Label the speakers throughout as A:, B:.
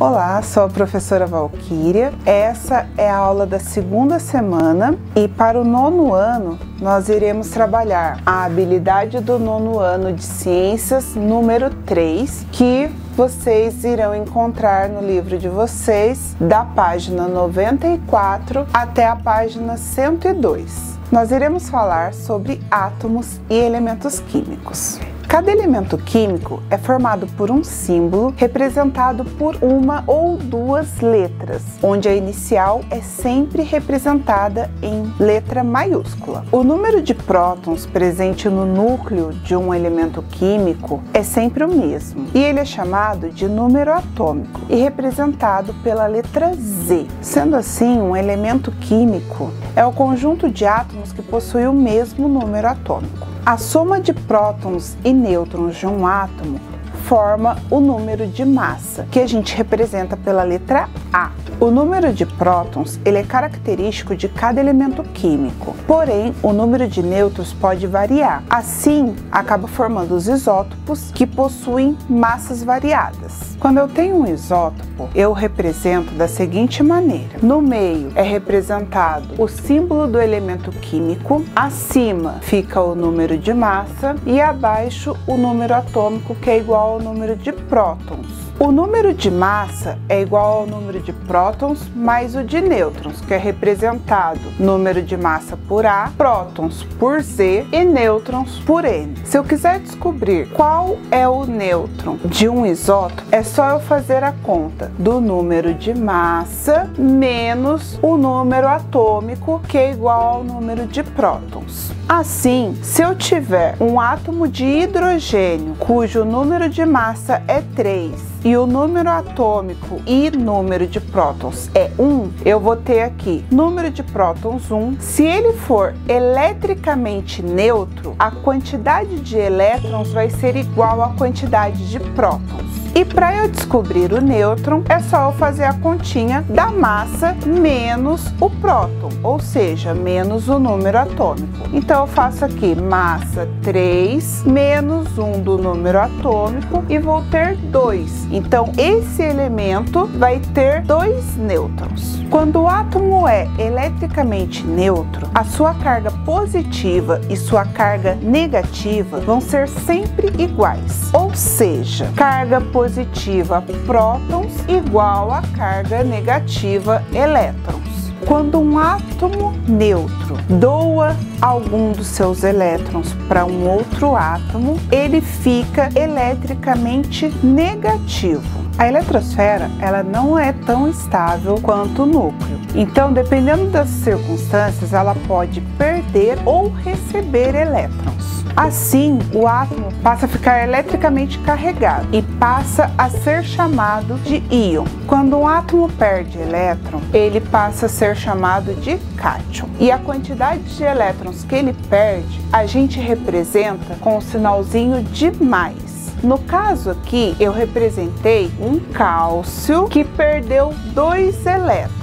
A: Olá, sou a professora Valquíria. Essa é a aula da segunda semana e para o nono ano nós iremos trabalhar a habilidade do nono ano de Ciências número 3, que vocês irão encontrar no livro de vocês da página 94 até a página 102. Nós iremos falar sobre átomos e elementos químicos. Cada elemento químico é formado por um símbolo representado por uma ou duas letras, onde a inicial é sempre representada em letra maiúscula. O número de prótons presente no núcleo de um elemento químico é sempre o mesmo, e ele é chamado de número atômico e representado pela letra Z. Sendo assim, um elemento químico é o conjunto de átomos que possui o mesmo número atômico. A soma de prótons e nêutrons de um átomo forma o número de massa, que a gente representa pela letra A. O número de prótons ele é característico de cada elemento químico, porém o número de nêutrons pode variar. Assim, acaba formando os isótopos que possuem massas variadas. Quando eu tenho um isótopo, eu represento da seguinte maneira. No meio é representado o símbolo do elemento químico, acima fica o número de massa e abaixo o número atômico, que é igual ao número de prótons. O número de massa é igual ao número de prótons mais o de nêutrons, que é representado número de massa por A, prótons por Z e nêutrons por N. Se eu quiser descobrir qual é o nêutron de um isótopo, é só eu fazer a conta do número de massa menos o número atômico, que é igual ao número de prótons. Assim, se eu tiver um átomo de hidrogênio cujo número de massa é 3 e o número atômico e número de prótons é 1, eu vou ter aqui número de prótons 1. Se ele for eletricamente neutro, a quantidade de elétrons vai ser igual à quantidade de prótons. E para eu descobrir o nêutron, é só eu fazer a continha da massa menos o próton, ou seja, menos o número atômico. Então eu faço aqui massa 3 menos 1 do número atômico e vou ter 2. Então esse elemento vai ter 2 nêutrons. Quando o átomo é eletricamente neutro, a sua carga positiva e sua carga negativa vão ser sempre iguais, ou seja, carga positiva prótons igual a carga negativa elétrons. Quando um átomo neutro doa algum dos seus elétrons para um outro átomo, ele fica eletricamente negativo. A eletrosfera ela não é tão estável quanto o núcleo. Então, dependendo das circunstâncias, ela pode perder ou receber elétrons. Assim, o átomo passa a ficar eletricamente carregado e passa a ser chamado de íon. Quando um átomo perde elétron, ele passa a ser chamado de cátion. E a quantidade de elétrons que ele perde, a gente representa com o sinalzinho de mais. No caso aqui, eu representei um cálcio que perdeu 2 elétrons.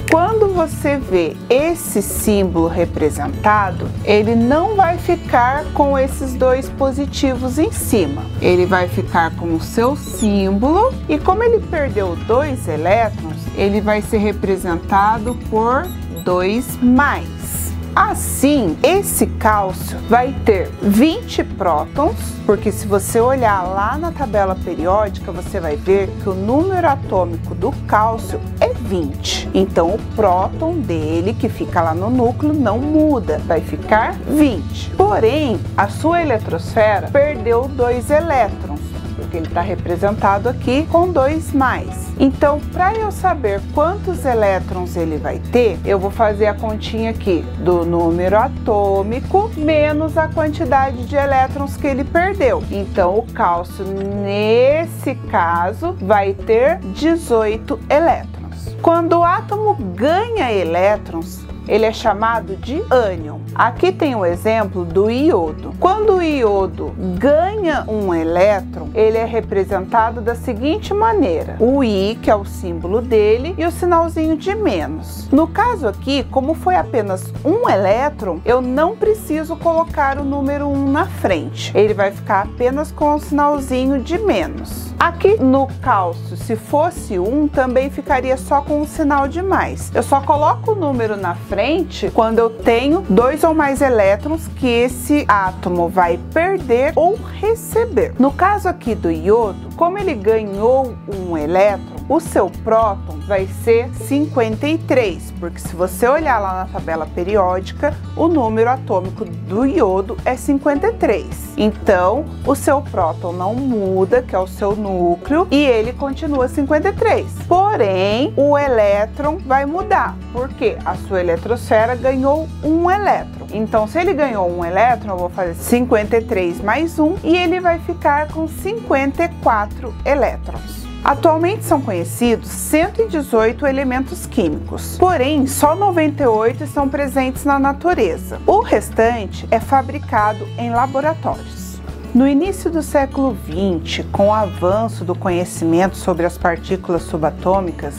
A: Quando você vê esse símbolo representado, ele não vai ficar com esses 2 positivos em cima. Ele vai ficar com o seu símbolo e como ele perdeu 2 elétrons, ele vai ser representado por 2 mais. Assim, esse cálcio vai ter 20 prótons, porque se você olhar lá na tabela periódica, você vai ver que o número atômico do cálcio é 20. Então, o próton dele, que fica lá no núcleo, não muda, vai ficar 20. Porém, a sua eletrosfera perdeu 2 elétrons, porque ele está representado aqui com 2 mais. Então, para eu saber quantos elétrons ele vai ter, eu vou fazer a continha aqui do número atômico menos a quantidade de elétrons que ele perdeu. Então, o cálcio, nesse caso, vai ter 18 elétrons. Quando o átomo ganha elétrons, ele é chamado de ânion. Aqui tem o exemplo do iodo. Quando o iodo ganha um elétron, ele é representado da seguinte maneira: o I, que é o símbolo dele, e o sinalzinho de menos. No caso aqui, como foi apenas um elétron, eu não preciso colocar o número 1 na frente. Ele vai ficar apenas com o sinalzinho de menos. Aqui no cálcio, se fosse 1, também ficaria só com o sinal de mais. Eu só coloco o número na frente quando eu tenho 2 ou mais elétrons que esse átomo vai perder ou receber. No caso aqui do iodo, como ele ganhou um elétron, o seu próton vai ser 53, porque se você olhar lá na tabela periódica, o número atômico do iodo é 53. Então, o seu próton não muda, que é o seu núcleo, e ele continua 53. Porém, o elétron vai mudar, porque a sua eletrosfera ganhou um elétron. Então, se ele ganhou um elétron, eu vou fazer 53 mais 1 e ele vai ficar com 54 elétrons. Atualmente são conhecidos 118 elementos químicos, porém só 98 estão presentes na natureza. O restante é fabricado em laboratórios. No início do século XX, com o avanço do conhecimento sobre as partículas subatômicas,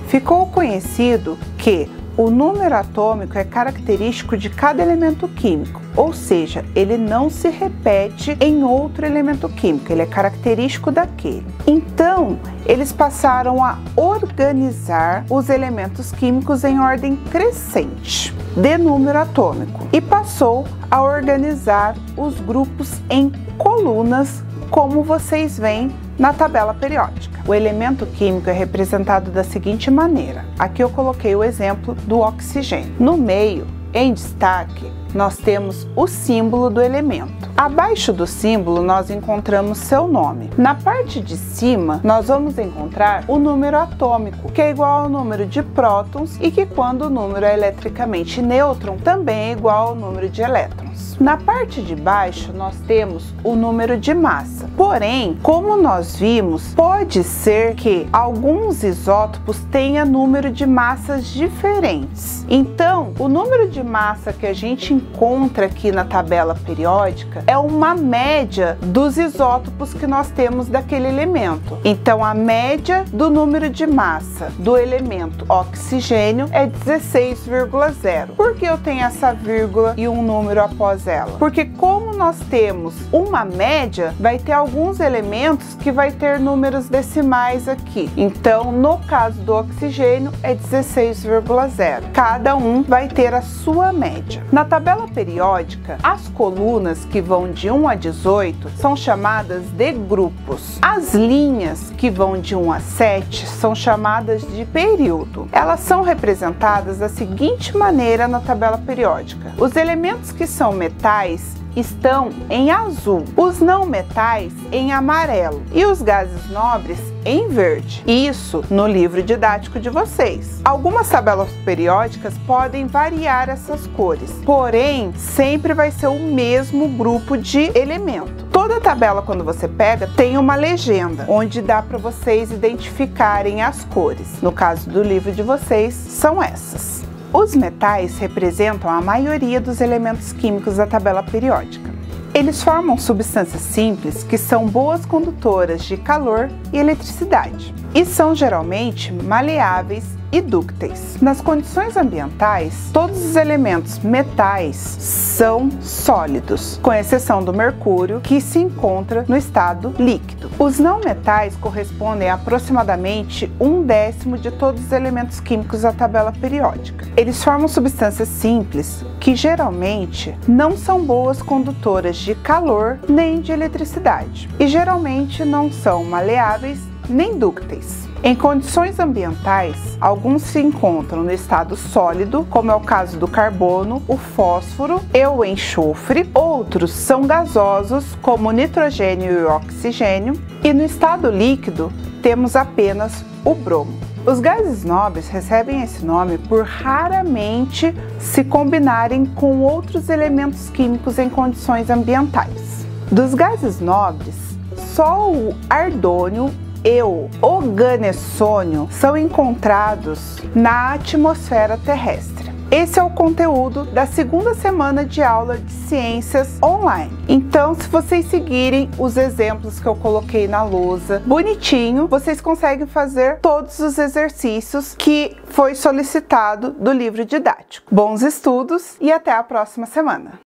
A: ficou conhecido que o número atômico é característico de cada elemento químico, ou seja, ele não se repete em outro elemento químico, ele é característico daquele. Então, eles passaram a organizar os elementos químicos em ordem crescente de número atômico e passou a organizar os grupos em colunas, como vocês veem na tabela periódica. O elemento químico é representado da seguinte maneira. Aqui eu coloquei o exemplo do oxigênio. No meio, em destaque, nós temos o símbolo do elemento. Abaixo do símbolo, nós encontramos seu nome. Na parte de cima, nós vamos encontrar o número atômico, que é igual ao número de prótons e que, quando o número é eletricamente nêutron, também é igual ao número de elétrons. Na parte de baixo, nós temos o número de massa. Porém, como nós vimos, pode ser que alguns isótopos tenham número de massas diferentes. Então, o número de massa que a gente encontra aqui na tabela periódica é uma média dos isótopos que nós temos daquele elemento. Então, a média do número de massa do elemento oxigênio é 16,0. Por que eu tenho essa vírgula e um número após ela? Porque como nós temos uma média, vai ter alguns elementos que vai ter números decimais aqui. Então, no caso do oxigênio, é 16,0. Cada um vai ter a sua média. Na tabela periódica, as colunas que vão de 1 a 18 são chamadas de grupos. As linhas que vão de 1 a 7 são chamadas de período. Elas são representadas da seguinte maneira na tabela periódica. Os elementos que são metais estão em azul, os não metais em amarelo e os gases nobres em verde. Isso no livro didático de vocês. Algumas tabelas periódicas podem variar essas cores, porém sempre vai ser o mesmo grupo de elemento. Toda tabela, quando você pega, tem uma legenda onde dá para vocês identificarem as cores. No caso do livro de vocês, são essas. Os metais representam a maioria dos elementos químicos da tabela periódica. Eles formam substâncias simples que são boas condutoras de calor e eletricidade e são geralmente maleáveis e dúcteis. Nas condições ambientais, todos os elementos metais são sólidos, com exceção do mercúrio, que se encontra no estado líquido. Os não metais correspondem a aproximadamente 1/10 de todos os elementos químicos da tabela periódica. Eles formam substâncias simples que geralmente não são boas condutoras de calor nem de eletricidade e geralmente não são maleáveis nem dúcteis. Em condições ambientais, alguns se encontram no estado sólido, como é o caso do carbono, o fósforo e o enxofre. Outros são gasosos, como o nitrogênio e o oxigênio. E no estado líquido, temos apenas o bromo. Os gases nobres recebem esse nome por raramente se combinarem com outros elementos químicos em condições ambientais. Dos gases nobres, só o ardônio e o organessônio são encontrados na atmosfera terrestre. Esse é o conteúdo da segunda semana de aula de ciências online. Então, se vocês seguirem os exemplos que eu coloquei na lousa bonitinho, vocês conseguem fazer todos os exercícios que foi solicitado do livro didático. Bons estudos e até a próxima semana!